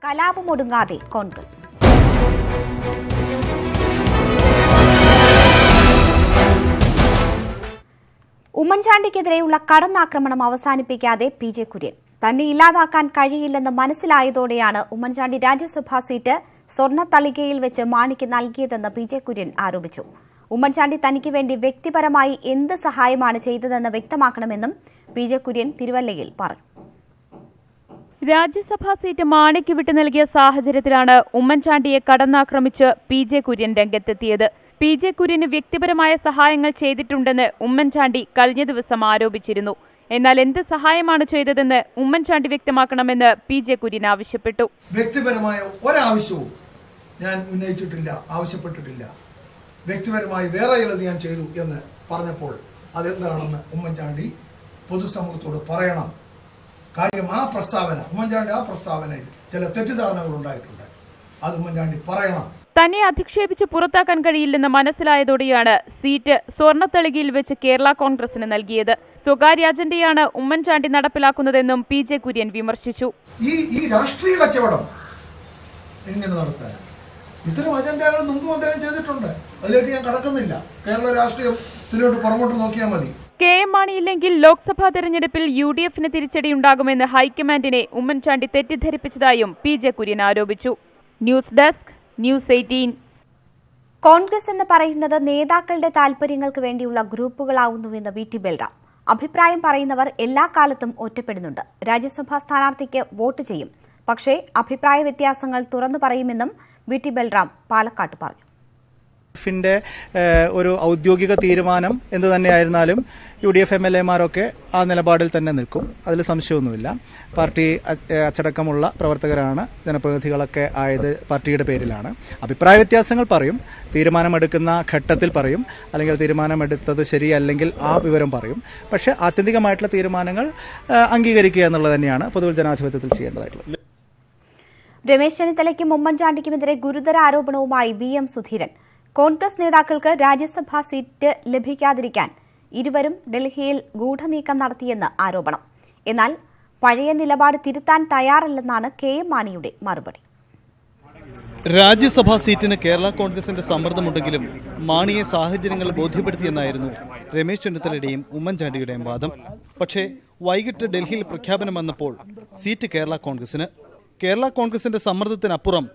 കലാപമൊടുങ്ങാതെ Congress. ഉമ്മൻചാണ്ടിക്കെതിരെയുള്ള കടന്നാക്രമണം അവസാനിപ്പിക്കാതെ PJ. Kurian. തന്നെ ഇല്ലാതാക്കാൻ കഴിയില്ലെന്ന് മനസ്സിലായതോടെയാണ് ഉമ്മൻചാണ്ടി രാജ്യസഭാ സീറ്റ് സ്വർണ്ണത്തളികയിൽ വെച്ച് മാണിക്ക് നൽകിയതെന്ന് പി.ജെ. കുര്യൻ ആരോപിച്ചു. ഉമ്മൻചാണ്ടി തനിക്ക് വേണ്ടി വ്യക്തിപരമായി എന്ത് സഹായമാണ് ചെയ്തതെന്ന് വ്യക്തമാക്കണമെന്നും പി.ജെ. കുര്യൻ തിരുവല്ലയിൽ പറഞ്ഞു. രാജ്യസഭാ സീറ്റ് മാണിക്ക് വിട്ടു നൽകിയ സാഹചര്യത്തിലാണ് ഉമ്മൻചാണ്ടിയെ കടന്നാക്രമിച്ച് പി.ജെ. കുര്യൻ രംഗത്തെത്തിയത്. പി.ജെ. കുര്യന് വ്യക്തിപരമായ സഹായങ്ങൾ ചെയ്തിട്ടുണ്ടെന്ന് ഉമ്മൻചാണ്ടി കഴിഞ്ഞ ദിവസം ആരോപിച്ചിരുന്നു. എന്നാൽ എന്ത് സഹായമാണ് ചെയ്തതെന്ന് ഉമ്മൻചാണ്ടി വ്യക്തമാക്കണമെന്ന് പി.ജെ. കുര്യൻ ആവശ്യപ്പെട്ടു. വ്യക്തിപരമായ ഒരാവശ്യവും ഞാൻ ഉന്നയിച്ചിട്ടില്ല, ആവശ്യപ്പെട്ടിട്ടില്ല. വ്യക്തിപരമായി വേറെ ചിലത് ഞാൻ ചെയ്തു എന്ന് പറഞ്ഞപ്പോൾ അതെന്താണെന്ന് ഉമ്മൻചാണ്ടി പൊതുസമൂഹത്തോട് പറയണം. കാര്യം ആ പ്രസ്താവന, ഉമ്മൻചാണ്ടി ആ പ്രസ്താവനയിൽ ചില തെറ്റിദ്ധാരണകൾ ഉണ്ടായിട്ടുണ്ട്. അത് ഉമ്മൻചാണ്ടി പറയണം. തന്നെ അധിക്ഷേപിച്ച് പുറത്താക്കാൻ കഴിയില്ലെന്ന് മനസ്സിലായതോടെയാണ് സീറ്റ് സ്വർണ്ണത്തളികയിൽ വെച്ച് കേരള കോൺഗ്രസിന് നൽകിയത്. സ്വകാര്യ അജണ്ടയാണ് ഉമ്മൻചാണ്ടി നടപ്പിലാക്കുന്നതെന്നും പി.ജെ. കുര്യൻ വിമർശിച്ചു. ഈ രാഷ്ട്രീയ കച്ചവടം എങ്ങനെ നടത്താൻ ഇത്തരം അജണ്ടകൾ മുമ്പും അദ്ദേഹം ചെയ്തിട്ടുണ്ട്. അതിലേക്ക് ഞാൻ കടക്കുന്നില്ല. കേരള രാഷ്ട്രീയത്തിലോട്ട് പുറമോട്ട് നോക്കിയാൽ മതി. കെ.എം. മാണിയില്ലെങ്കിൽ ലോക്സഭാ തെരഞ്ഞെടുപ്പിൽ യു.ഡി.എഫിന് തിരിച്ചടിയുണ്ടാകുമെന്ന് ഹൈക്കമാൻഡിനെ ഉമ്മൻചാണ്ടി തെറ്റിദ്ധരിപ്പിച്ചതായും പി.ജെ. കുര്യൻ ആരോപിച്ചു. News desk, news 18. കോൺഗ്രസ് എന്ന് പറയുന്നത് നേതാക്കളുടെ താൽപര്യങ്ങൾക്ക് വേണ്ടിയുള്ള ഗ്രൂപ്പുകളാവുന്നുവെന്ന് വി.ടി. ബൽറാം. അഭിപ്രായം പറയുന്നവർ എല്ലാ കാലത്തും ഒറ്റപ്പെടുന്നുണ്ട്. രാജ്യസഭാ സ്ഥാനാർത്ഥിക്ക് വോട്ട് ചെയ്യും, പക്ഷേ അഭിപ്രായ വ്യത്യാസങ്ങൾ തുറന്നു പറയുമെന്നും വി.ടി. ബൽറാം പാലക്കാട്ട് പറഞ്ഞു. ിന്റെ ഒരു ഔദ്യോഗിക തീരുമാനം എന്ത് തന്നെയായിരുന്നാലും യു.ഡി.എഫ് MLA-മാരൊക്കെ ആ നിലപാടിൽ തന്നെ നിൽക്കും. അതിൽ സംശയമൊന്നുമില്ല. പാർട്ടി അച്ചടക്കമുള്ള പ്രവർത്തകരാണ്, ജനപ്രതിനിധികളൊക്കെ ആയത് പാർട്ടിയുടെ പേരിലാണ്. അഭിപ്രായ വ്യത്യാസങ്ങൾ പറയും, തീരുമാനമെടുക്കുന്ന ഘട്ടത്തിൽ പറയും, അല്ലെങ്കിൽ തീരുമാനമെടുത്തത് ശരിയല്ലെങ്കിൽ ആ വിവരം പറയും. പക്ഷേ ആത്യന്തികമായിട്ടുള്ള തീരുമാനങ്ങൾ അംഗീകരിക്കുക എന്നുള്ളത് തന്നെയാണ് പൊതുവിൽ ജനാധിപത്യത്തിൽ ചെയ്യേണ്ടതായിട്ടുള്ളത്. രമേശ് ചെന്നിത്തലയ്ക്കും ഉമ്മൻചാണ്ടിക്കുമെതിരെ ഗുരുതര ആരോപണവുമായി വി.എം. സുധീരൻ. കോൺഗ്രസ് നേതാക്കൾക്ക് രാജ്യസഭാ സീറ്റ് ലഭിക്കാതിരിക്കാൻ ഇരുവരും ഡൽഹിയിൽ ഗൂഢനീക്കം നടത്തിയെന്ന് ആരോപണം. എന്നാൽ പഴയ നിലപാട് തിരുത്താൻ തയ്യാറല്ലെന്നാണ് കെ.എം. മാണിയുടെ മറുപടി. രാജ്യസഭാ സീറ്റിന് കേരള കോൺഗ്രസിന്റെ സമ്മർദ്ദമുണ്ടെങ്കിലും മാണിയെ സാഹചര്യങ്ങൾ ബോധ്യപ്പെടുത്തിയെന്നായിരുന്നു രമേശ് ചെന്നിത്തലയുടെയും ഉമ്മൻചാണ്ടിയുടെയും വാദം. പക്ഷേ വൈകിട്ട് ഡൽഹിയിൽ പ്രഖ്യാപനം വന്നപ്പോൾ സീറ്റ് കേരള കോൺഗ്രസിന്. കേരള കോൺഗ്രസിന്റെ സമ്മർദ്ദത്തിനപ്പുറം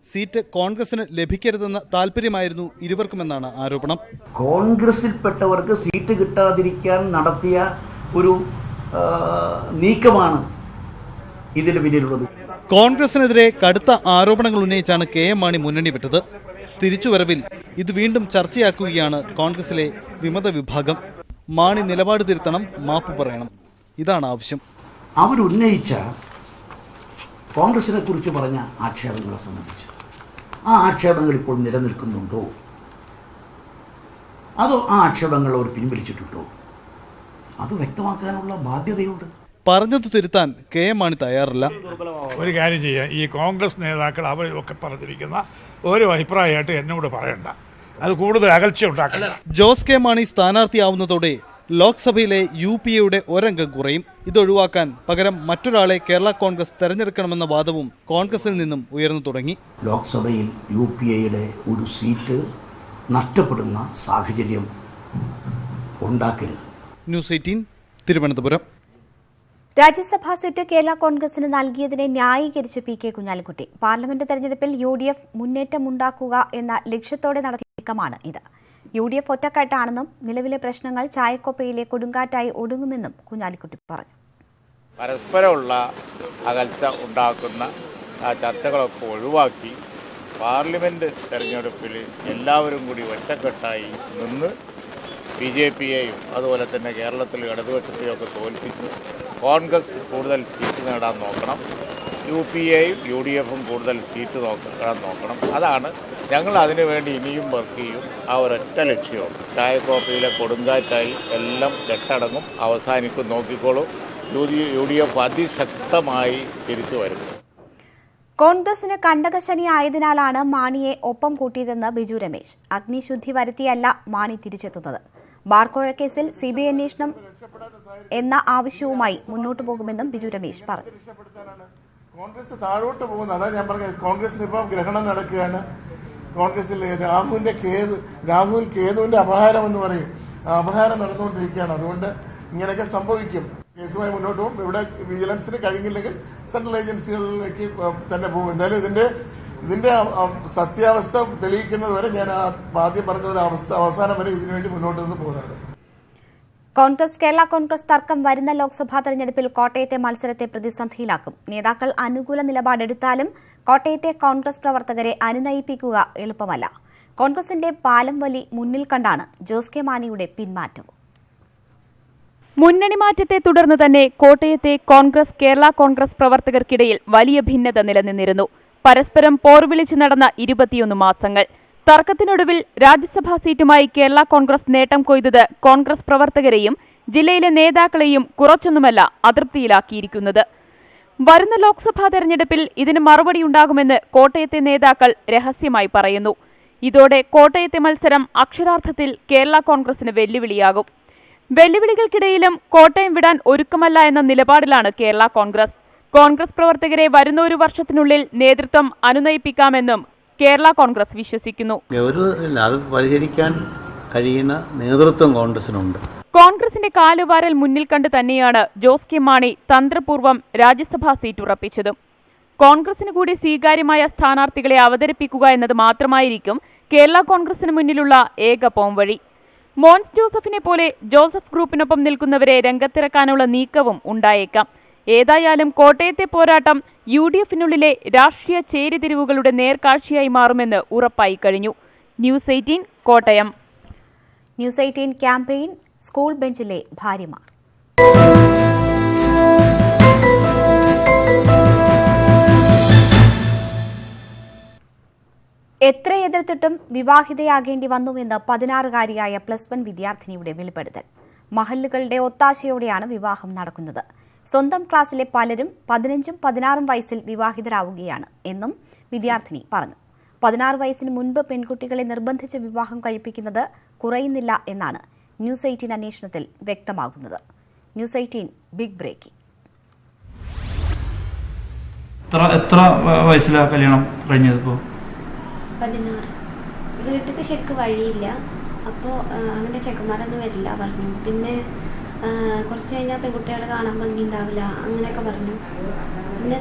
സീറ്റ് കോൺഗ്രസിന് ലഭിക്കരുതെന്ന താല്പര്യമായിരുന്നു ഇരുവർക്കുമെന്നാണ് ആരോപണം. കോൺഗ്രസിൽപ്പെട്ടവർക്ക് സീറ്റ് കിട്ടാതിരിക്കാൻ നടത്തിയ ഒരു നീക്കമാണ് ഇതിന് പിന്നിലുള്ളത്. കോൺഗ്രസിനെതിരെ കടുത്ത ആരോപണങ്ങൾ ഉന്നയിച്ചാണ് കെ.എം. മാണി മുന്നണി വിട്ടത്. തിരിച്ചുവരവിൽ ഇത് വീണ്ടും ചർച്ചയാക്കുകയാണ് കോൺഗ്രസിലെ വിമത വിഭാഗം. മാണി നിലപാട് തിരുത്തണം, മാപ്പ് പറയണം, ഇതാണ് ആവശ്യം. അവരുന്നയിച്ച കോൺഗ്രസിനെ കുറിച്ച് പറഞ്ഞ ആക്ഷേപങ്ങളെ സംബന്ധിച്ച് ആ ആക്ഷേപങ്ങൾ ഇപ്പോൾ നിലനിൽക്കുന്നുണ്ടോ, അതോ ആ ആക്ഷേപങ്ങൾ അവർ പിൻവലിച്ചിട്ടുണ്ടോ, അത് വ്യക്തമാക്കാനുള്ള ബാധ്യതയുണ്ട്. പറഞ്ഞത് തിരുത്താൻ കെ.എം. മാണി തയ്യാറല്ല. ഒരു കാര്യം ചെയ്യാം, ഈ കോൺഗ്രസ് നേതാക്കൾ അവരൊക്കെ പറഞ്ഞിരിക്കുന്ന ഒരു അഭിപ്രായമായിട്ട് എന്നോട് പറയണ്ട, അത് കൂടുതൽ അകൽച്ച ഉണ്ടാക്കണ്ട. ജോസ് കെ മാണി സ്ഥാനാർത്ഥിയാവുന്നതോടെ ലോക്സഭയിലെ UPA-യുടെ ഒരംഗം കുറയും. ഇതൊഴിവാക്കാൻ പകരം മറ്റൊരാളെ കേരള കോൺഗ്രസ് തെരഞ്ഞെടുക്കണമെന്ന വാദവും കോൺഗ്രസിൽ നിന്നും ഉയർന്നു തുടങ്ങി. ലോക്സഭയിൽ UPA-യുടെ ഒരു സീറ്റ് നഷ്ടപ്പെടുന്ന സാഹചര്യം ഉണ്ടാക്കരുത്. ന്യൂസ് 18 തിരുവനന്തപുരം. രാജ്യസഭാ സീറ്റ് കേരള കോൺഗ്രസിന് നൽകിയതിനെ ന്യായീകരിച്ച് പി.കെ. കുഞ്ഞാലിക്കുട്ടി. പാർലമെന്റ് തെരഞ്ഞെടുപ്പിൽ UDF മുന്നേറ്റമുണ്ടാക്കുക എന്ന ലക്ഷ്യത്തോടെ നടത്തിയ നീക്കമാണ് ഇത്. UDF ഒറ്റക്കെട്ടാണെന്നും നിലവിലെ പ്രശ്നങ്ങൾ ചായക്കൊപ്പയിലെ കൊടുങ്കാറ്റായി ഒടുങ്ങുമെന്നും കുഞ്ഞാലിക്കുട്ടി പറഞ്ഞു. പരസ്പരമുള്ള അകൽച്ച ഉണ്ടാക്കുന്ന ആ ചർച്ചകളൊക്കെ ഒഴിവാക്കി പാർലമെന്റ് തെരഞ്ഞെടുപ്പിൽ എല്ലാവരും കൂടി ഒറ്റക്കെട്ടായി നിന്ന് BJP-യെയും അതുപോലെ തന്നെ കേരളത്തിൽ ഇടതുപക്ഷത്തെയും ഒക്കെ തോൽപ്പിച്ച് കോൺഗ്രസ് കൂടുതൽ സീറ്റ് നേടാൻ നോക്കണം, UPA-യും UDF-ഉം കൂടുതൽ സീറ്റ് നേടാൻ നോക്കണം. അതാണ് ഞങ്ങൾ അതിനുവേണ്ടി ഇനിയും വർക്ക് ചെയ്യും. ആ ഒരൊറ്റ ലക്ഷ്യമാണ്. ചായക്കോപ്പയിലെ കൊടുങ്കാറ്റായി എല്ലാം കെട്ടടങ്ങും, അവസാനിക്കും. നോക്കിക്കോളൂ, UDF അതിശക്തമായി തിരിച്ചു വരും. കോൺഗ്രസിന് കണ്ടകശനി ആയതിനാലാണ് മാണിയെ ഒപ്പം കൂട്ടിയതെന്ന് ബിജു രമേശ്. അഗ്നിശുദ്ധി വരുത്തിയല്ല മാണി തിരിച്ചെത്തുന്നത്. ബാർക്കോഴ കേസിൽ CBI അന്വേഷണം എന്ന ആവശ്യവുമായി മുന്നോട്ടു പോകുമെന്നും ബിജു രമേശ് പറഞ്ഞു. കോൺഗ്രസ് താഴോട്ട് പോകുന്നു. അതാ ഞാൻ പറഞ്ഞത്, കോൺഗ്രസിന് ഇപ്പോൾ ഗ്രഹണം നടക്കുകയാണ്. കോൺഗ്രസിൽ രാഹുൽ കേതുവിന്റെ അപഹാരം എന്ന് പറയും, അപഹാരം നടന്നുകൊണ്ടിരിക്കുകയാണ്. അതുകൊണ്ട് ഇങ്ങനെയൊക്കെ സംഭവിക്കും. കേസുമായി മുന്നോട്ട് പോകും. ഇവിടെ വിജിലൻസിന് കഴിഞ്ഞില്ലെങ്കിൽ സെൻട്രൽ ഏജൻസികളിലേക്ക് തന്നെ പോകും. എന്തായാലും ഇതിന്റെ സത്യാവസ്ഥ തെളിയിക്കുന്നത് വരെ ഞാൻ ആദ്യം പറഞ്ഞ ഒരു അവസാനം വരെ ഇതിനുവേണ്ടി മുന്നോട്ട് നിന്ന് പോരാടും. കേരള കോൺഗ്രസ് തർക്കം വരുന്ന ലോക്സഭാ തെരഞ്ഞെടുപ്പിൽ കോട്ടയത്തെ മത്സരത്തെ പ്രതിസന്ധിയിലാക്കും. നേതാക്കൾ അനുകൂല നിലപാടെടുത്താലും കോട്ടയത്തെ കോൺഗ്രസ് പ്രവർത്തകരെ അനുനയിപ്പിക്കുക എളുപ്പമല്ല. കോൺഗ്രസിന്റെ പാലം വലി മുന്നിൽ കണ്ടാണ് ജോസ് കെ മാണിയുടെ പിന്മാറ്റം. മുന്നണി മാറ്റത്തെ തുടർന്ന് തന്നെ കോട്ടയത്തെ കേരള കോൺഗ്രസ് പ്രവർത്തകർക്കിടയിൽ വലിയ ഭിന്നത നിലനിന്നിരുന്നു. പരസ്പരം പോർവിളിച്ച് നടന്ന 21 മാസങ്ങൾ. തർക്കത്തിനൊടുവിൽ രാജ്യസഭാ സീറ്റുമായി കേരള കോൺഗ്രസ് നേട്ടം കൊയ്തത് കോൺഗ്രസ് പ്രവർത്തകരെയും ജില്ലയിലെ നേതാക്കളെയും കുറച്ചൊന്നുമല്ല അതൃപ്തിയിലാക്കിയിരിക്കുന്നത്. വരുന്ന ലോക്സഭാ തെരഞ്ഞെടുപ്പിൽ ഇതിന് മറുപടിയുണ്ടാകുമെന്ന് കോട്ടയത്തെ നേതാക്കൾ രഹസ്യമായി പറയുന്നു. ഇതോടെ കോട്ടയത്തെ മത്സരം അക്ഷരാർത്ഥത്തിൽ കേരള കോൺഗ്രസിന് വെല്ലുവിളിയാകും. വെല്ലുവിളികൾക്കിടയിലും കോട്ടയം വിടാൻ ഒരുക്കമല്ല എന്ന നിലപാടിലാണ് കേരള കോൺഗ്രസ്. കോൺഗ്രസ് പ്രവർത്തകരെ വരുന്ന ഒരു വർഷത്തിനുള്ളിൽ നേതൃത്വം അനുനയിപ്പിക്കാമെന്നും കേരള കോൺഗ്രസ് വിശ്വസിക്കുന്നു. അത് പരിഹരിക്കാൻ കഴിയുന്ന നേതൃത്വം കോൺഗ്രസിനുണ്ട്. കോൺഗ്രസിന്റെ കാലുവാരൽ മുന്നിൽ കണ്ട് തന്നെയാണ് ജോസ് കെ മാണി തന്ത്രപൂർവ്വം രാജ്യസഭാ സീറ്റ് ഉറപ്പിച്ചതും. കോൺഗ്രസിന് കൂടി സ്വീകാര്യമായ സ്ഥാനാർത്ഥികളെ അവതരിപ്പിക്കുക എന്നത് മാത്രമായിരിക്കും കേരള കോൺഗ്രസിന് മുന്നിലുള്ള ഏക പോംവഴി. മോൻസ് ജോസഫിനെ പോലെ ജോസഫ് ഗ്രൂപ്പിനൊപ്പം നിൽക്കുന്നവരെ രംഗത്തിറക്കാനുള്ള നീക്കവും ഉണ്ടായേക്കാം. ഏതായാലും കോട്ടയത്തെ പോരാട്ടം UDFനുള്ളിലെ രാഷ്ട്രീയ ചേരിതിരിവുകളുടെ നേർക്കാഴ്ചയായി മാറുമെന്ന് ഉറപ്പായി കഴിഞ്ഞു. News 18 Kottayam. News 18 campaign school ബെഞ്ചിലെ ഭാര്യമാർ. എത്ര എതിർത്തിട്ടും വിവാഹിതയാകേണ്ടി വന്നുവെന്ന് 16-കാരിയായ +1 വിദ്യാർത്ഥിനിയുടെ വെളിപ്പെടുത്തൽ. മഹല്ലുകളുടെ ഒത്താശയോടെയാണ് വിവാഹം നടക്കുന്നത്. സ്വന്തം ക്ലാസ്സിലെ പലരും 15ഉം 16ഉം വയസ്സിൽ വിവാഹിതരാവുകയാണ് എന്നും വിദ്യാർത്ഥിനി പറഞ്ഞു. 16 വയസ്സിന് മുൻപ് പെൺകുട്ടികളെ നിർബന്ധിച്ച് വിവാഹം കഴിപ്പിക്കുന്നത് കുറയുന്നില്ല എന്നാണ് ന്യൂസ് 18 അന്വേഷണത്തിൽ വ്യക്തമാകുന്നത്. News 18 big breaking. എത്ര വയസ്സിലാണ് കല്യാണം കഴിഞ്ഞത്? ഇപ്പോൾ 16. വീട്ടിൽ ശരിക്കും വഴിയില്ല. അപ്പോൾ അങ്ങനെ ചെക്കന്മാരൊന്നും വരില്ല പറഞ്ഞു. പിന്നെ കുറച്ച് കഴിഞ്ഞാൽ പെൺകുട്ടികളെ കാണാൻ ഭംഗിയുണ്ടാവില്ല അങ്ങനെയൊക്കെ പറഞ്ഞു. പിന്നെ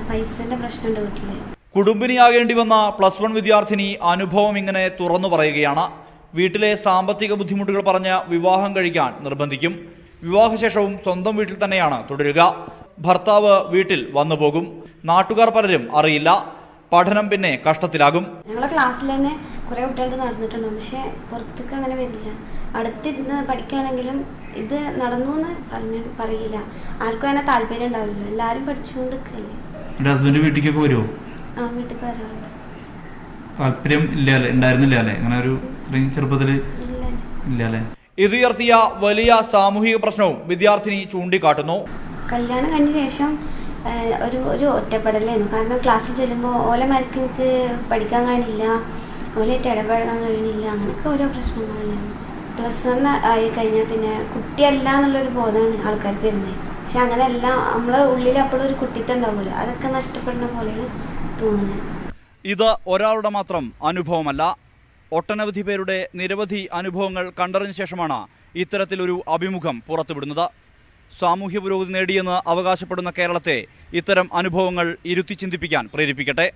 പൈസന്റെ പ്രശ്നമുണ്ട് വീട്ടില്. കുടുംബിനിയാകേണ്ടി വന്ന +1 വിദ്യാർത്ഥിനി അനുഭവം ഇങ്ങനെ തുറന്നു പറയുകയാണ്. വീട്ടിലെ സാമ്പത്തിക ബുദ്ധിമുട്ടുകൾ പറഞ്ഞ് വിവാഹം കഴിക്കാൻ നിർബന്ധിക്കും. വിവാഹശേഷവും സ്വന്തം വീട്ടിൽ തന്നെയാണ് തുടരുക. ഭർത്താവ് വീട്ടിൽ വന്നുപോകും. നാട്ടുകാർ പലരും അറിയില്ല. പഠനം പിന്നെ കഷ്ടത്തിലാകും. ഞങ്ങളെ ക്ലാസ്സിൽ തന്നെ കുറെ കുട്ടികൾ നടന്നിട്ടുണ്ട്. പക്ഷെ പുറത്തേക്ക് അങ്ങനെ വരില്ല. അടുത്തിരുന്ന് പഠിക്കുകയാണെങ്കിലും ഇത് നടന്നു എന്ന് പറയില്ല. ആർക്കും അങ്ങനെ താല്പര്യം ഉണ്ടാവില്ല. എല്ലാരും പഠിച്ചുകൊണ്ട് ഹസ്ബൻഡ് വീട്ടിലേക്ക് വരുമോ? ആ, വീട്ടിൽ വരാറുണ്ട്. താല്പര്യം ഉണ്ടായിരുന്നില്ല അല്ലേ? അങ്ങനെ ഒരു ചെറുപ്പത്തില് ഇല്ല. ഇതുയർത്തിയ വലിയ സാമൂഹിക പ്രശ്നവും വിദ്യാർത്ഥിനി ചൂണ്ടിക്കാട്ടുന്നു. കല്യാണം കഴിഞ്ഞ ശേഷം ഒരു ഒറ്റപ്പെടലായിരുന്നു. കാരണം ക്ലാസ്സിൽ ചെല്ലുമ്പോൾ ഓലമാർക്ക് എനിക്ക് പഠിക്കാൻ കഴിയില്ല, ഓലായിട്ട് ഇടപഴകാൻ കഴിയണില്ല, അങ്ങനെയൊക്കെ ഓരോ പ്രശ്നങ്ങളായിരുന്നു. +1 ആയി കഴിഞ്ഞാൽ പിന്നെ കുട്ടിയല്ല എന്നുള്ളൊരു ബോധമാണ് ആൾക്കാർക്ക് വരുന്നത്. പക്ഷെ അങ്ങനെയല്ല, നമ്മളെ ഉള്ളിൽ അപ്പോഴും ഒരു കുട്ടിത്തം ഉണ്ടാവില്ല. അതൊക്കെ നഷ്ടപ്പെടുന്ന പോലെയാണ് തോന്നുന്നത്. ഇത് ഒരാളുടെ മാത്രം അനുഭവമല്ല. ഒട്ടനവധി പേരുടെ നിരവധി അനുഭവങ്ങൾ കണ്ടറിഞ്ഞ ശേഷമാണ് ഇത്തരത്തിലൊരു അഭിമുഖം പുറത്തുവിടുന്നത്. സാമൂഹ്യ പുരോഗതി നേടിയെന്ന് അവകാശപ്പെടുന്ന കേരളത്തെ ഇത്തരം അനുഭവങ്ങൾ ഇരുത്തി ചിന്തിപ്പിക്കാൻ പ്രേരിപ്പിക്കട്ടെ.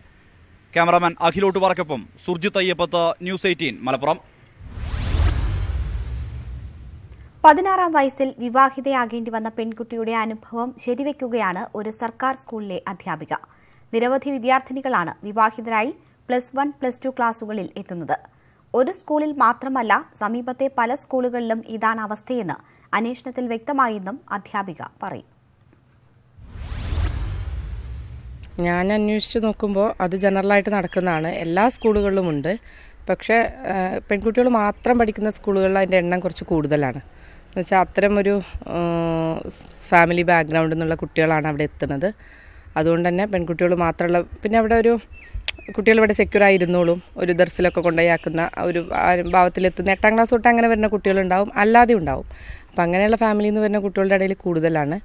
ക്യാമറാമാൻ അഖിലോട്ടുപാറയ്ക്കൊപ്പം സുർജിത്ത് അയ്യപ്പത്ത്, ന്യൂസ് 18 മലപ്പുറം. 16-ാം വയസ്സിൽ വിവാഹിതയാകേണ്ടി വന്ന പെൺകുട്ടിയുടെ അനുഭവം ശരിവെക്കുകയാണ് ഒരു സർക്കാർ സ്കൂളിലെ അധ്യാപിക. നിരവധി വിദ്യാർത്ഥിനികളാണ് വിവാഹിതരായി +1, +2 ക്ലാസുകളിൽ എത്തുന്നത്. ഒരു സ്കൂളിൽ മാത്രമല്ല, സമീപത്തെ പല സ്കൂളുകളിലും ഇതാണ് അവസ്ഥയെന്ന് അന്വേഷണത്തിൽ വ്യക്തമായെന്നും അധ്യാപിക പറയും. ഞാൻ അന്വേഷിച്ച് നോക്കുമ്പോൾ അത് ജനറലായിട്ട് നടക്കുന്നതാണ്. എല്ലാ സ്കൂളുകളിലുമുണ്ട്. പക്ഷേ പെൺകുട്ടികൾ മാത്രം പഠിക്കുന്ന സ്കൂളുകളിൽ അതിൻ്റെ എണ്ണം കുറച്ച് കൂടുതലാണ്. എന്നുവെച്ചാൽ അത്തരം ഒരു ഫാമിലി ബാക്ക്ഗ്രൗണ്ടിൽ നിന്നുള്ള കുട്ടികളാണ് അവിടെ എത്തുന്നത്. അതുകൊണ്ട് തന്നെ പെൺകുട്ടികൾ മാത്രമുള്ള, പിന്നെ അവിടെ ഒരു കുട്ടികൾ ഇവിടെ സെക്യൂറായി ഇരുന്നോളും, ഒരു ദർസിലൊക്കെ കൊണ്ടുപോയാക്കുന്ന ഒരു ഭാവത്തിലെത്തുന്ന 8ാം ക്ലാസ് തൊട്ട് അങ്ങനെ വരുന്ന കുട്ടികളുണ്ടാവും, അല്ലാതെ ഉണ്ടാവും. അപ്പം അങ്ങനെയുള്ള ഫാമിലിയിൽ നിന്ന് വരുന്ന കുട്ടികളുടെ ഇടയിൽ കൂടുതലാണ്.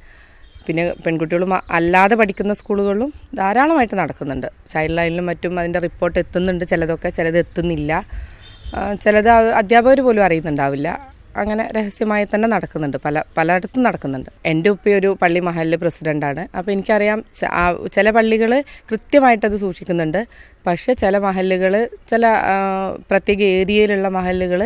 പിന്നെ പെൺകുട്ടികളും അല്ലാതെ പഠിക്കുന്ന സ്കൂളുകളിലും ധാരാളമായിട്ട് നടക്കുന്നുണ്ട്. ചൈൽഡ് ലൈനിലും മറ്റും അതിൻ്റെ റിപ്പോർട്ട് എത്തുന്നുണ്ട്. ചിലത് എത്തുന്നില്ല. ചിലത് അധ്യാപകർ പോലും അറിയുന്നുണ്ടാവില്ല. അങ്ങനെ രഹസ്യമായി തന്നെ നടക്കുന്നുണ്ട്. പലയിടത്തും നടക്കുന്നുണ്ട്. എൻ്റെ ഉപ്പ ഒരു പള്ളി മഹല്ല് പ്രസിഡൻ്റാണ്. അപ്പോൾ എനിക്കറിയാം ചില പള്ളികൾ കൃത്യമായിട്ടത് സൂക്ഷിക്കുന്നുണ്ട്. പക്ഷേ ചില മഹല്ലുകൾ, ചില പ്രത്യേക ഏരിയയിലുള്ള മഹല്ലുകൾ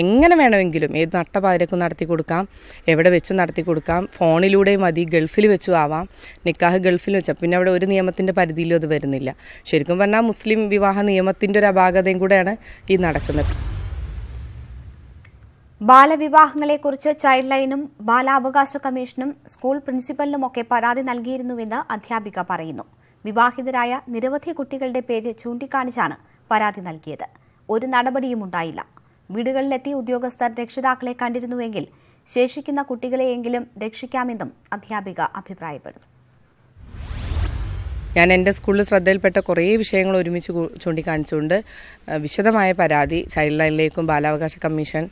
എങ്ങനെ വേണമെങ്കിലും ഏത് നട്ടപാതിരക്കും നടത്തി കൊടുക്കാം, എവിടെ വെച്ചും നടത്തി കൊടുക്കാം. ഫോണിലൂടെയും മതി, ഗൾഫിൽ വെച്ചും ആവാം. നിക്കാഹ് ഗൾഫിൽ വെച്ചാൽ പിന്നെ അവിടെ ഒരു നിയമത്തിൻ്റെ പരിധിയിലും അത് വരുന്നില്ല. ശരിക്കും പറഞ്ഞാൽ മുസ്ലിം വിവാഹ നിയമത്തിൻ്റെ ഒരു അപാകതയും കൂടെയാണ് ഈ നടക്കുന്നത്. ബാലവിവാഹങ്ങളെക്കുറിച്ച് ചൈൽഡ് ലൈനും ബാലാവകാശ കമ്മീഷനും സ്കൂൾ പ്രിൻസിപ്പലിനുമൊക്കെ പരാതി നൽകിയിരുന്നുവെന്ന് അധ്യാപിക പറയുന്നു. വിവാഹിതരായ നിരവധി കുട്ടികളുടെ പേര് ചൂണ്ടിക്കാണിച്ചാണ് പരാതി നൽകിയത്. ഒരു നടപടിയും ഉണ്ടായില്ല. വീടുകളിലെത്തി ഉദ്യോഗസ്ഥർ രക്ഷിതാക്കളെ കണ്ടിരുന്നുവെങ്കിൽ ശേഷിക്കുന്ന കുട്ടികളെയെങ്കിലും രക്ഷിക്കാമെന്നും അധ്യാപിക അഭിപ്രായപ്പെടുന്നു. ഞാൻ എൻ്റെ സ്കൂളിൽ ശ്രദ്ധയിൽപ്പെട്ട കുറേ വിഷയങ്ങൾ ഒരുമിച്ച് ചൂണ്ടിക്കാണിച്ചുകൊണ്ട് വിശദമായ പരാതി ചൈൽഡ് ലൈനിലേക്കും ബാലാവകാശ കമ്മീഷൻ,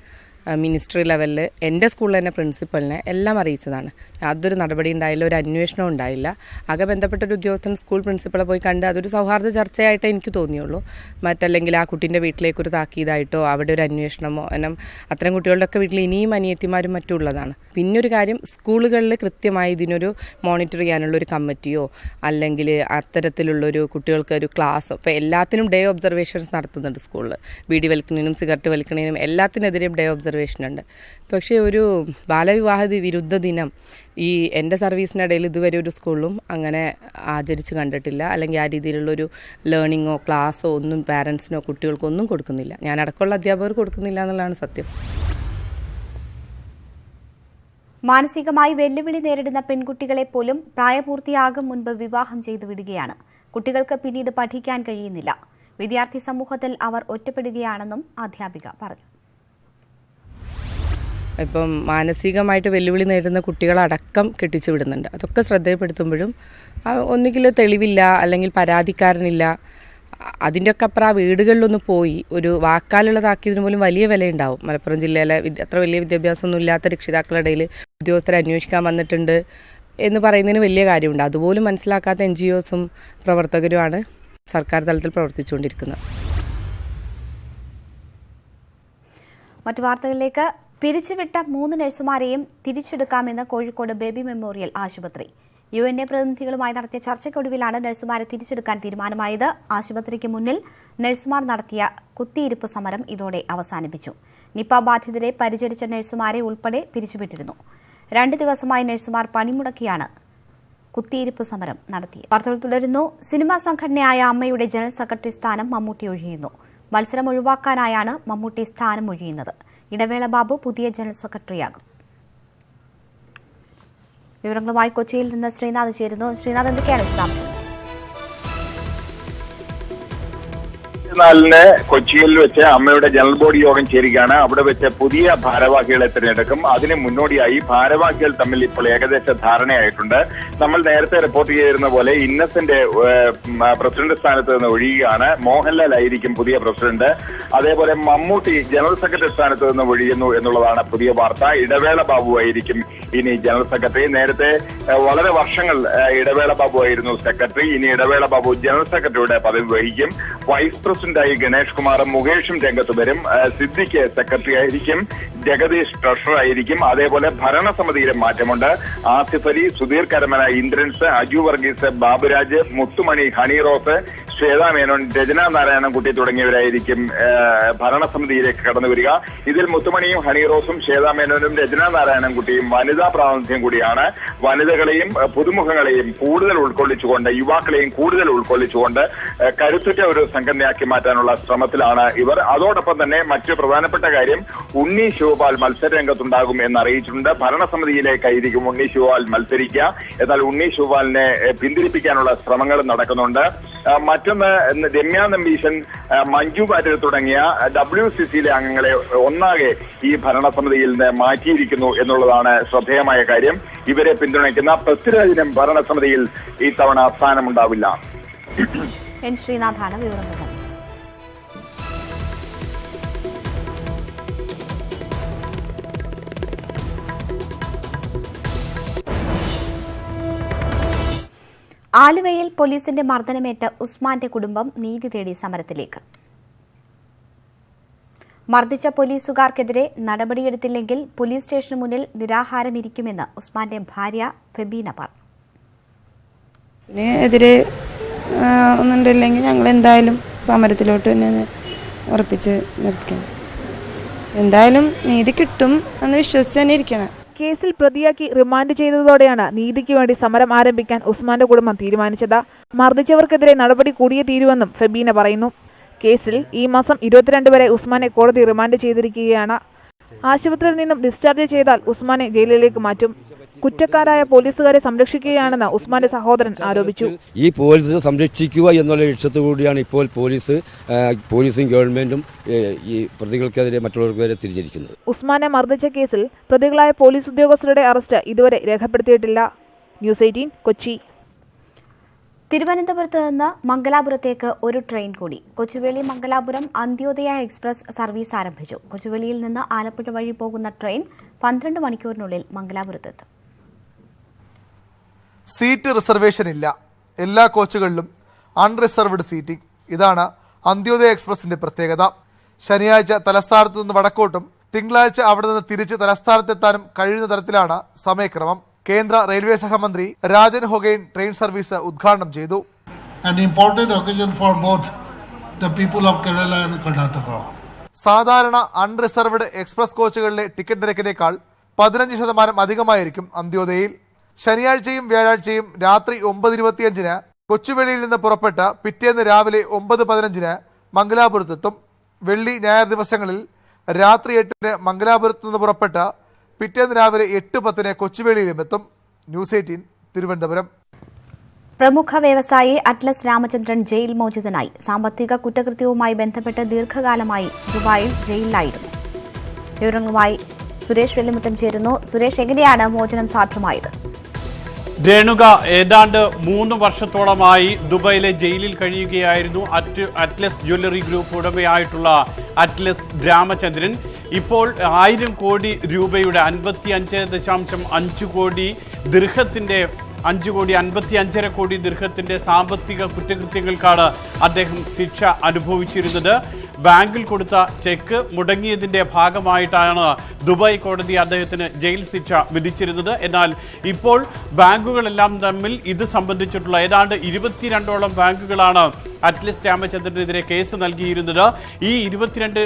മിനിസ്ട്രി ലെവലിൽ, എൻ്റെ സ്കൂളിൽ തന്നെ പ്രിൻസിപ്പലിനെ എല്ലാം അറിയിച്ചതാണ്. യാതൊരു നടപടി ഉണ്ടായില്ല, ഒരു അന്വേഷണം ഉണ്ടായില്ല. ആകെ ബന്ധപ്പെട്ടൊരു ഉദ്യോഗസ്ഥൻ സ്കൂൾ പ്രിൻസിപ്പളെ പോയി കണ്ട് അതൊരു സൗഹാർദ്ദ ചർച്ചയായിട്ടേ എനിക്ക് തോന്നിയുള്ളൂ. മറ്റല്ലെങ്കിൽ ആ കുട്ടീൻ്റെ വീട്ടിലേക്കൊരു താക്കീതായിട്ടോ അവിടെ ഒരു അന്വേഷണമോ. കാരണം അത്തരം കുട്ടികളുടെയൊക്കെ വീട്ടിൽ ഇനിയും അനിയത്തിമാരും മറ്റും ഉള്ളതാണ്. പിന്നൊരു കാര്യം, സ്കൂളുകളിൽ കൃത്യമായി ഇതിനൊരു മോണിറ്റർ ചെയ്യാനുള്ളൊരു കമ്മിറ്റിയോ അല്ലെങ്കിൽ അത്തരത്തിലുള്ളൊരു കുട്ടികൾക്ക് ഒരു ക്ലാസ്സോ, ഇപ്പോൾ എല്ലാത്തിനും ഡേ ഒബ്സർവേഷൻസ് നടത്തുന്നുണ്ട് സ്കൂളിൽ. ബീഡി വലിക്കുന്നതിനും സിഗരറ്റ് വലിക്കുന്നതിനും എല്ലാത്തിനെതിരെയും ഡേ ഒബ്സർവേഷൻ ഉണ്ട്. പക്ഷേ ഒരു ബാലവിവാഹ വിരുദ്ധ ദിനം ഈ എൻ്റെ സർവീസിനിടയിൽ ഇതുവരെ ഒരു സ്കൂളിലും അങ്ങനെ ആചരിച്ച് കണ്ടിട്ടില്ല. അല്ലെങ്കിൽ ആ രീതിയിലുള്ളൊരു ലേണിങ്ങോ ക്ലാസ്സോ ഒന്നും പാരൻസിനോ കുട്ടികൾക്കോ ഒന്നും കൊടുക്കുന്നില്ല. ഞാനടക്കമുള്ള അധ്യാപകർ കൊടുക്കുന്നില്ല എന്നുള്ളതാണ് സത്യം. മാനസികമായി വെല്ലുവിളി നേരിടുന്ന പെൺകുട്ടികളെ പോലും പ്രായപൂർത്തിയാകും മുൻപ് വിവാഹം ചെയ്തു വിടുകയാണ്. കുട്ടികൾക്ക് പിന്നീട് പഠിക്കാൻ കഴിയുന്നില്ല. വിദ്യാർത്ഥി സമൂഹത്തിൽ അവർ ഒറ്റപ്പെടുകയാണെന്നും അധ്യാപിക പറഞ്ഞു. ഇപ്പം മാനസികമായിട്ട് വെല്ലുവിളി നേരിടുന്ന കുട്ടികളടക്കം കെട്ടിച്ചു വിടുന്നുണ്ട്. അതൊക്കെ ശ്രദ്ധയിൽപ്പെടുത്തുമ്പോഴും ഒന്നുകിൽ തെളിവില്ല, അല്ലെങ്കിൽ പരാതിക്കാരനില്ല. അതിൻ്റെയൊക്കെ അപ്പുറം ആ വീടുകളിലൊന്ന് പോയി ഒരു വാക്കാലുള്ളതാക്കിയതിന് പോലും വലിയ വിലയുണ്ടാവും. മലപ്പുറം ജില്ലയിലെ അത്ര വലിയ വിദ്യാഭ്യാസമൊന്നും ഇല്ലാത്ത രക്ഷിതാക്കളുടെ ഇടയിൽ ഉദ്യോഗസ്ഥരെ അന്വേഷിക്കാൻ വന്നിട്ടുണ്ട് എന്ന് പറയുന്നതിന് വലിയ കാര്യമുണ്ട്. അതുപോലും മനസ്സിലാക്കാത്ത NGOസും പ്രവർത്തകരുമാണ് സർക്കാർ തലത്തിൽ പ്രവർത്തിച്ചുകൊണ്ടിരിക്കുന്നത്. മറ്റു വാർത്തകളിലേക്ക്. പിരിച്ചുവിട്ട 3 നഴ്സുമാരെയും തിരിച്ചെടുക്കാമെന്ന് കോഴിക്കോട് ബേബി മെമ്മോറിയൽ ആശുപത്രി. UN പ്രതിനിധികളുമായി നടത്തിയ ചർച്ചയ്ക്കൊടുവിലാണ് നഴ്സുമാരെ തിരിച്ചെടുക്കാൻ തീരുമാനമായത്. ആശുപത്രിക്ക് മുന്നിൽ നഴ്സുമാർ നടത്തിയ കുത്തിയിരിപ്പ് സമരം ഇതോടെ അവസാനിപ്പിച്ചു. നിപ ബാധിതരെ പരിചരിച്ച നഴ്സുമാരെ ഉൾപ്പെടെ പിരിച്ചുവിട്ടിരുന്നു. 2 ദിവസമായി നഴ്സുമാർ പണിമുടക്കിയാണ് കുത്തിയിരിപ്പ് സമരം നടത്തിയത്. വാർത്തകൾ തുടരുന്നു. സിനിമാ സംഘടനയായ അമ്മയുടെ ജനറൽ സെക്രട്ടറി സ്ഥാനം മമ്മൂട്ടി ഒഴിയുന്നു. മത്സരം ഒഴിവാക്കാനായാണ് മമ്മൂട്ടി സ്ഥാനം ഒഴിയുന്നത്. ഇടവേള ബാബു പുതിയ ജനറൽ സെക്രട്ടറിയാകും. വിവരങ്ങളുമായി കൊച്ചിയിൽ നിന്ന് ശ്രീനാഥ് ചേരുന്നു. ശ്രീനാഥ്, എന്തൊക്കെയാണ് വിശദാംശങ്ങൾ? കൊച്ചിയിൽ വെച്ച് അമ്മയുടെ ജനറൽ ബോഡി യോഗം ചേരുകയാണ്. അവിടെ വെച്ച് പുതിയ ഭാരവാഹികളെ തിരഞ്ഞെടുക്കും. അതിന് മുന്നോടിയായി ഭാരവാഹികൾ തമ്മിൽ ഇപ്പോൾ ഏകദേശ ധാരണയായിട്ടുണ്ട്. നമ്മൾ നേരത്തെ റിപ്പോർട്ട് ചെയ്തിരുന്ന പോലെ ഇന്നസെന്റ് പ്രസിഡന്റ് സ്ഥാനത്ത് നിന്ന് ഒഴിയുകയാണ്. മോഹൻലാൽ ആയിരിക്കും പുതിയ പ്രസിഡന്റ്. അതേപോലെ മമ്മൂട്ടി ജനറൽ സെക്രട്ടറി സ്ഥാനത്ത് നിന്ന് ഒഴിയുന്നു എന്നുള്ളതാണ് പുതിയ വാർത്ത. ഇടവേള ബാബു ആയിരിക്കും ഇനി ജനറൽ സെക്രട്ടറി. നേരത്തെ വളരെ വർഷങ്ങൾ ഇടവേള ബാബു ആയിരുന്നു സെക്രട്ടറി. ഇനി ഇടവേള ബാബു ജനറൽ സെക്രട്ടറിയുടെ പദവി വഹിക്കും. വൈസ് പ്രസിഡന്റായി ഗണേഷ് കുമാറും മുകേഷും രംഗത്ത് വരും. സിദ്ദിഖ് സെക്രട്ടറി ആയിരിക്കും. ജഗദീഷ് ട്രഷറർ ആയിരിക്കും. അതേപോലെ ഭരണസമിതിയിലെ മാറ്റമുണ്ട്. ആസിഫ് അലി, സുധീർ കരമന, ഇന്ദ്രൻസ്, അജു വർഗീസ്, ബാബുരാജ്, മുത്തുമണി, ഹണി റോസ്, ശ്വേതാ മേനോൻ, രചന നാരായണൻകുട്ടി തുടങ്ങിയവരായിരിക്കും ഭരണസമിതിയിലേക്ക് കടന്നു വരിക. ഇതിൽ മുത്തുമണിയും ഹണി റോസും ശ്വേതാ മേനോനും രചന നാരായണൻകുട്ടിയും വനിതാ പ്രാതിനിധ്യം കൂടിയാണ്. വനിതകളെയും പുതുമുഖങ്ങളെയും കൂടുതൽ ഉൾക്കൊള്ളിച്ചുകൊണ്ട്, യുവാക്കളെയും കൂടുതൽ ഉൾക്കൊള്ളിച്ചുകൊണ്ട് കരുത്തുറ്റ ഒരു സംഘടനയാക്കി മാറ്റാനുള്ള ശ്രമത്തിലാണ് ഇവർ. അതോടൊപ്പം തന്നെ മറ്റു പ്രധാനപ്പെട്ട കാര്യം, ഉണ്ണി ശിവപാൽ മത്സര രംഗത്തുണ്ടാകും എന്നറിയിച്ചിട്ടുണ്ട്. ഭരണസമിതിയിലേക്കായിരിക്കും ഉണ്ണി ശിവപാൽ മത്സരിക്കുക. എന്നാൽ ഉണ്ണി ശിവപാലിനെ പിന്തിരിപ്പിക്കാനുള്ള ശ്രമങ്ങൾ നടക്കുന്നുണ്ട്. മറ്റൊന്ന്, രമ്യ നമ്പീശൻ, മഞ്ജു വാര്യർ തുടങ്ങിയ WCCയിലെ അംഗങ്ങളെ ഒന്നാകെ ഈ ഭരണസമിതിയിൽ നിന്ന് മാറ്റിയിരിക്കുന്നു എന്നുള്ളതാണ് ശ്രദ്ധേയമായ കാര്യം. ഇവരെ പിന്തുണയ്ക്കുന്ന പൃഥ്വിരാജിനും ഭരണസമിതിയിൽ ഇത്തവണ സ്ഥാനമുണ്ടാവില്ല. ശ്രീനാഥാണ് വിവരങ്ങൾ. ആലുവയിൽ പോലീസിന്റെ മർദ്ദനമേറ്റ് ഉസ്മാന്റെ കുടുംബം നീതി തേടി സമരത്തിലേക്ക്. മർദ്ദിച്ച പോലീസുകാർക്കെതിരെ നടപടിയെടുത്തില്ലെങ്കിൽ പോലീസ് സ്റ്റേഷന് മുന്നിൽ നിരാഹാരമിരിക്കുമെന്ന് ഉസ്മാന്റെ ഭാര്യ ഫെബീന പറഞ്ഞു. എതിരെ ഒന്നുമില്ലെങ്കിൽ ഞങ്ങൾ എന്തായാലും സമരത്തിലോട്ട് തന്നെ ഉറപ്പിച്ച് നിർത്തിക്കണം. എന്തായാലും നീതി കിട്ടും എന്ന് വിശ്വസിച്ച് തന്നെ ഇരിക്കണം. കേസിൽ പ്രതിയാക്കി റിമാൻഡ് ചെയ്തതോടെയാണ് നീതിക്ക് വേണ്ടി സമരം ആരംഭിക്കാൻ ഉസ്മാന്റെ കുടുംബം തീരുമാനിച്ചത്. മർദ്ദിച്ചവർക്കെതിരെ നടപടി കൂടിയേ തീരുവെന്നും ഫെബീന പറയുന്നു. കേസിൽ ഈ മാസം 22 വരെ ഉസ്മാനെ കോടതി റിമാൻഡ് ചെയ്തിരിക്കുകയാണ്. ആശുപത്രിയിൽ നിന്നും ഡിസ്ചാർജ് ചെയ്താൽ ഉസ്മാനെ ജയിലിലേക്ക് മാറ്റും. കുറ്റക്കാരായ പോലീസുകാരെ സംരക്ഷിക്കുകയാണെന്ന് ഉസ്മാന്റെ സഹോദരൻ ആരോപിച്ചു. ഈ പോലീസിനെ സംരക്ഷിക്കുക എന്നുള്ള ലക്ഷ്യത്തോടുകൂടിയാണ് ഇപ്പോൾ പോലീസും ഗവൺമെന്റും ഈ പ്രതികൾക്കെതിരെ മറ്റുള്ളവർക്കെതിരെ തിരിഞ്ഞിരിക്കുന്നത്. ഉസ്മാനെ മർദ്ദിച്ച കേസിൽ പ്രതികളായ പോലീസ് ഉദ്യോഗസ്ഥരുടെ അറസ്റ്റ് ഇതുവരെ രേഖപ്പെടുത്തിയിട്ടില്ല. ന്യൂസ് 18 കൊച്ചി. തിരുവനന്തപുരത്ത് നിന്ന് മംഗലാപുരത്തേക്ക് ഒരു ട്രെയിൻ കൂടി. കൊച്ചുവേളി മംഗലാപുരം അന്ത്യോദയ എക്സ്പ്രസ് സർവീസ് ആരംഭിച്ചു. കൊച്ചുവേളിയിൽ നിന്ന് ആലപ്പുഴ വഴി പോകുന്ന ട്രെയിൻ 12 മണിക്കൂറിനുള്ളിൽ മംഗലാപുരത്തെത്തും. സീറ്റ് റിസർവേഷൻ ഇല്ല. എല്ലാ കോച്ചുകളിലും അൺറിസർവ്ഡ് സീറ്റിംഗ്. ഇതാണ് അന്ത്യോദയ എക്സ്പ്രസിന്റെ പ്രത്യേകത. ശനിയാഴ്ച തലസ്ഥാനത്ത് നിന്ന് വടക്കോട്ടും തിങ്കളാഴ്ച അവിടെ നിന്ന് തിരിച്ച് തലസ്ഥാനത്തെത്താനും കഴിയുന്ന തരത്തിലാണ് സമയക്രമം. കേന്ദ്ര റെയിൽവേ സഹമന്ത്രി രാജൻ ഹൊഗൈൻ ട്രെയിൻ സർവീസ് ഉദ്ഘാടനം ചെയ്തു. സാധാരണ അൺറിസർവ്ഡ് എക്സ്പ്രസ് കോച്ചുകളിലെ ടിക്കറ്റ് നിരക്കിനേക്കാൾ 15% അധികമായിരിക്കും അന്ത്യോദയയിൽ. ശനിയാഴ്ചയും വ്യാഴാഴ്ചയും രാത്രി 9:25 കൊച്ചുവേളിയിൽ നിന്ന് പുറപ്പെട്ട് പിറ്റേന്ന് രാവിലെ 9:15 മംഗലാപുരത്തെത്തും. വെള്ളി ഞായർ ദിവസങ്ങളിൽ രാത്രി 8 മംഗലാപുരത്ത് നിന്ന് പുറപ്പെട്ട് പിറ്റേന്ന് രാവിലെ 8:10 കൊച്ചുവേളിയിലും എത്തും. ന്യൂസ് 18 തിരുവനന്തപുരം. പ്രമുഖ വ്യവസായി അറ്റ്ലസ് രാമചന്ദ്രൻ ജയിൽ മോചിതനായി. സാമ്പത്തിക കുറ്റകൃത്യവുമായി ബന്ധപ്പെട്ട് ദീർഘകാലമായി ദുബായിൽ ജയിലിലായിരുന്നു. വിവരങ്ങളുമായി സുരേഷ് വെള്ളിമുറ്റം ചേരുന്നു. സുരേഷ്, എങ്ങനെയാണ് മോചനം സാധ്യമായത്? രേണുക, ഏതാണ്ട് 3 വർഷത്തോളമായി ദുബായിലെ ജയിലിൽ കഴിയുകയായിരുന്നു അറ്റ്ലസ് ജ്വല്ലറി ഗ്രൂപ്പ് ഉടമയായിട്ടുള്ള അറ്റ്ലസ് രാമചന്ദ്രൻ. ഇപ്പോൾ 1000 കോടി രൂപയുടെ 55.5 കോടി ദിർഹത്തിന്റെ 5.55 കോടി ദിർഹത്തിന്റെ സാമ്പത്തിക കുറ്റകൃത്യങ്ങൾക്കാണ് അദ്ദേഹം ശിക്ഷ അനുഭവിച്ചിരുന്നത്. ബാങ്കിൽ കൊടുത്ത ചെക്ക് മുടങ്ങിയതിന്റെ ഭാഗമായിട്ടാണ് ദുബായ് കോടതി അദ്ദേഹത്തിന് ജയിൽ ശിക്ഷ വിധിച്ചിരുന്നത്. എന്നാൽ ഇപ്പോൾ ബാങ്കുകളെല്ലാം തമ്മിൽ ഇത് സംബന്ധിച്ചിട്ടുള്ള ഏതാണ്ട് 22ഓളം ബാങ്കുകളാണ് അറ്റ്ലസ് രാമചന്ദ്രനെതിരെ കേസ് നൽകിയിരുന്നത്. ഈ 22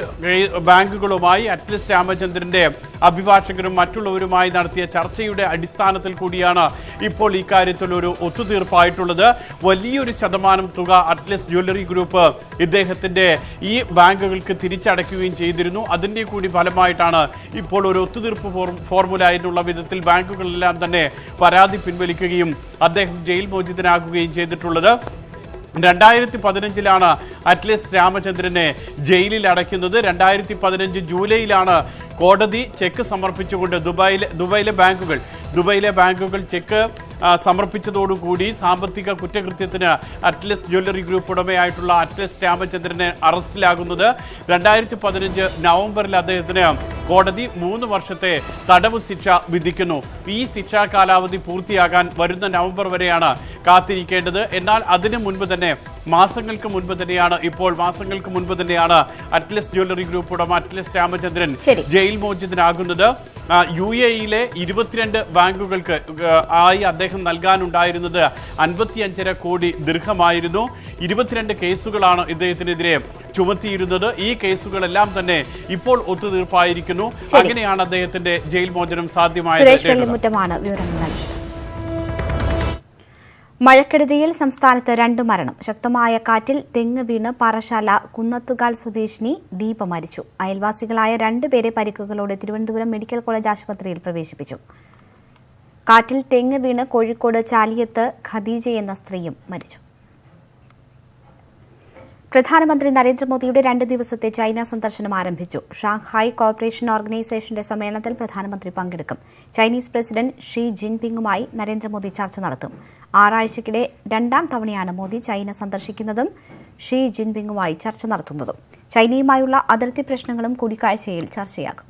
ബാങ്കുകളുമായി അറ്റ്ലസ് രാമചന്ദ്രന്റെ അഭിഭാഷകരും മറ്റുള്ളവരുമായി നടത്തിയ ചർച്ചയുടെ അടിസ്ഥാനത്തിൽ കൂടിയാണ് ഇപ്പോൾ ഇക്കാര്യത്തിൽ ഒരു ഒത്തുതീർപ്പായിട്ടുള്ളത്. വലിയൊരു ശതമാനം തുക അറ്റ്ലസ് ജ്വല്ലറി ഗ്രൂപ്പ് ഇദ്ദേഹത്തിന്റെ ഈ ബാങ്കുകൾക്ക് തിരിച്ചടയ്ക്കുകയും ചെയ്തിരുന്നു. അതിന്റെ കൂടി ഫലമായിട്ടാണ് ഇപ്പോൾ ഒരു ഒത്തുതീർപ്പ് ഫോർമുല എന്നുള്ള വിധത്തിൽ ബാങ്കുകളെല്ലാം തന്നെ പരാതി പിൻവലിക്കുകയും അദ്ദേഹം ജയിൽ മോചിതനാകുകയും ചെയ്തിട്ടുള്ളത്. 2015 അറ്റ്ലസ് രാമചന്ദ്രനെ ജയിലിൽ അടയ്ക്കുന്നത്. 2015 ജൂലൈയിലാണ് കോടതി ചെക്ക് സമർപ്പിച്ചുകൊണ്ട് ദുബായിലെ ബാങ്കുകൾ ചെക്ക് സമർപ്പിച്ചതോടുകൂടി സാമ്പത്തിക കുറ്റകൃത്യത്തിന് അറ്റ്ലസ് ജ്വല്ലറി ഗ്രൂപ്പ് ഉടമയായിട്ടുള്ള അറ്റ്ലസ് രാമചന്ദ്രനെ അറസ്റ്റിലാകുന്നത്. 2015 നവംബറിൽ അദ്ദേഹത്തിന് കോടതി 3 വർഷത്തെ തടവ് ശിക്ഷ വിധിക്കുന്നു. ഈ ശിക്ഷാ കാലാവധി പൂർത്തിയാകാൻ വരുന്ന നവംബർ വരെയാണ് കാത്തിരിക്കേണ്ടത്. എന്നാൽ അതിനു മുൻപ് തന്നെ മാസങ്ങൾക്ക് മുൻപ് തന്നെയാണ് അറ്റ്ലസ് ജ്വല്ലറി ഗ്രൂപ്പ് ഉടമ അറ്റ്ലസ് രാമചന്ദ്രൻ ജയിൽ മോചിതനാകുന്നത്. UAE-യിലെ 22 ബാങ്കുകൾക്ക് ആയി അദ്ദേഹം നൽകാനുണ്ടായിരുന്നത് 55.5 കോടി ദിർഹമായിരുന്നു. 22 കേസുകളാണ് ഇദ്ദേഹത്തിനെതിരെ ചുമത്തിയിരുന്നത്. ഈ കേസുകളെല്ലാം തന്നെ ഇപ്പോൾ ഒത്തുതീർപ്പായിരിക്കുന്നു. അങ്ങനെയാണ് അദ്ദേഹത്തിന്റെ ജയിൽ മോചനം സാധ്യമായത്. മഴക്കെടുതിയിൽ സംസ്ഥാനത്ത് 2 മരണം. ശക്തമായ കാറ്റിൽ തെങ്ങ് വീണ് പാറശാല കുന്നത്തുകാൽ സ്വദേശിനി ദീപ മരിച്ചു. അയൽവാസികളായ 2 പേരെ പരിക്കുകളോടെ തിരുവനന്തപുരം മെഡിക്കൽ കോളേജ് ആശുപത്രിയിൽ പ്രവേശിപ്പിച്ചു. കാറ്റിൽ തെങ്ങ് വീണ് കോഴിക്കോട് ചാലിയത്ത് ഖദീജ എന്ന സ്ത്രീയും മരിച്ചു. പ്രധാനമന്ത്രി നരേന്ദ്രമോദിയുടെ 2 ദിവസത്തെ ചൈന സന്ദർശനം ആരംഭിച്ചു. ഷാങ്ഹായ് കോർപ്പറേഷൻ ഓർഗനൈസേഷന്റെ സമ്മേളനത്തിൽ പ്രധാനമന്ത്രി പങ്കെടുക്കും. ചൈനീസ് പ്രസിഡന്റ് ഷീ ജിൻപിങ്ങുമായി നരേന്ദ്രമോദി ചർച്ച നടത്തും. 6 ആഴ്ചയ്ക്കിടെ 2ാം തവണയാണ് മോദി ചൈന സന്ദർശിക്കുന്നതും ഷീ ജിൻപിങ്ങുമായി ചർച്ച നടത്തുന്നതും. ചൈനയുമായുള്ള അതിർത്തി പ്രശ്നങ്ങളും കൂടിക്കാഴ്ചയിൽ ചർച്ചയാകും.